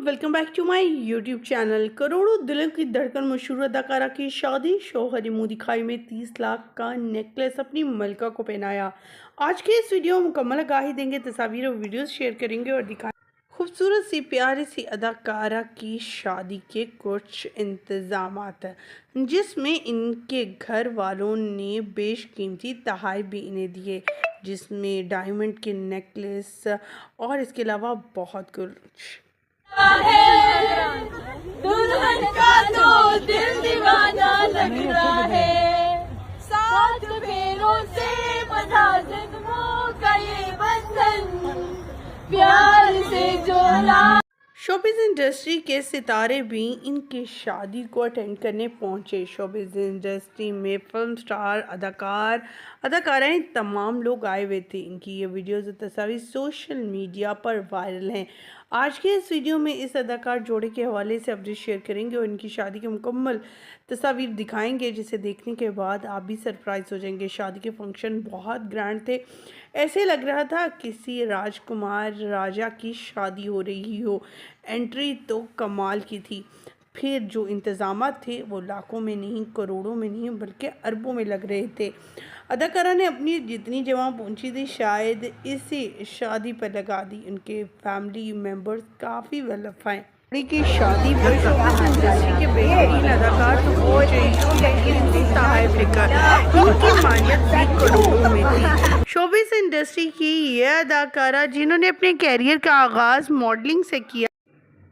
Welcome back to my YouTube channel. करोड़ों दिलों की धड़कन मशहूर अदाकारा की शादी, शौहर मुंह दिखाई में 30 लाख का नेकलेस अपनी मलका को पहनाया। आज के इस वीडियो में मुकम्मल आगाही देंगे, तस्वीर और वीडियोस शेयर करेंगे और दिखाएंगे खूबसूरत सी प्यारी सी अदाकारा की शादी के कुछ इंतजामात, जिसमें इनके घर वालों ने बेशकीमती तोहफे भी इन्हें दिए, जिसमें डायमंड के नेकलेस और इसके अलावा बहुत कुछ। दुल्हन का तो दिल दीवाना लग रहा है, 7 फेरों से बंधा जन्मों का ये बंधन, प्यार से जोड़ा। शोबिज़ इंडस्ट्री के सितारे भी इनकी शादी को अटेंड करने पहुंचे। शोबिज़ इंडस्ट्री में फिल्म स्टार, अदाकाराएं तमाम लोग आए हुए थे। इनकी ये वीडियोस और तस्वीर सोशल मीडिया पर वायरल हैं। आज के इस वीडियो में इस अदाकार जोड़े के हवाले से अपडेट शेयर करेंगे और इनकी शादी की मुकम्मल तस्वीर दिखाएंगे, जिसे देखने के बाद आप भी सरप्राइज हो जाएंगे। शादी के फंक्शन बहुत ग्रैंड थे, ऐसे लग रहा था किसी राजकुमार राजा की शादी हो रही हो। एंट्री तो कमाल की थी, फिर जो इंतज़ामात थे वो लाखों में नहीं, करोड़ों में नहीं, बल्कि अरबों में लग रहे थे। अदाकारा ने अपनी जितनी जमा पहुंची थी शायद इसी शादी पर लगा दी। उनके फैमिली मेम्बर्स काफ़ी वेल ऑफ हैं। की शादी पर शोबिज़ इंडस्ट्री के बेहतरीन अदाकार तो पहुंचे, लेकिन इनकी मानियत भी करोड़ों में थी। शोबिज़ इंडस्ट्री की यह अदाकारा, जिन्होंने अपने कैरियर का आगाज़ मॉडलिंग से किया,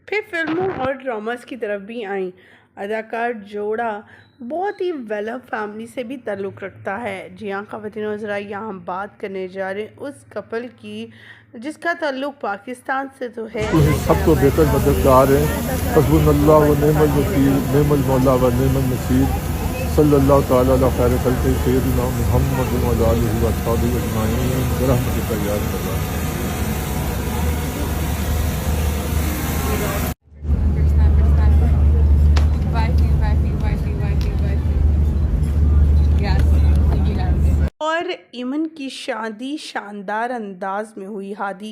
फिर फिल्मों और ड्रामास की तरफ भी आई। अदाकार जोड़ा बहुत ही वेल ऑफ फैमिली से भी ताल्लुक़ रखता है। जी हाँ ख़वातीन, ज़रा यहाँ हम बात करने जा रहे हैं उस कपल की जिसका ताल्लुक़ पाकिस्तान से तो है। सब तो बेहतर मददगार हैं, हस्बुनल्लाह व निअमल वकील, निअमल मौला व निअमल नसीर, सल्लल्लाहु तआला अला खैर खल्क़ि सय्यिदिना मुहम्मद व अला आलिहि व अस्हाबिहि अजमईन बिरहमतिका या अरहम। और ईमन की शादी शानदार अंदाज में हुई। हादी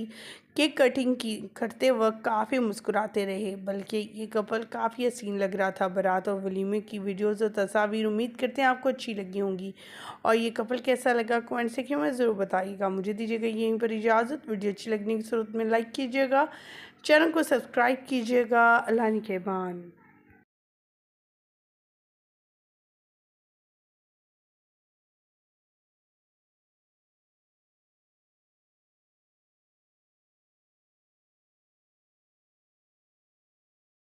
केक कटिंग करते वक्त काफ़ी मुस्कुराते रहे, बल्कि ये कपल काफ़ी हसीन लग रहा था। बारात और वलीमे की वीडियोस और तस्वीर उम्मीद करते हैं आपको अच्छी लगी होंगी, और ये कपल कैसा लगा कमेंट सेक्शन में ज़रूर बताइएगा। मुझे दीजिएगा यहीं पर इजाज़त। वीडियो अच्छी लगने की सूरत में लाइक कीजिएगा, चैनल को सब्सक्राइब कीजिएगा। अल्लाह निगहबान।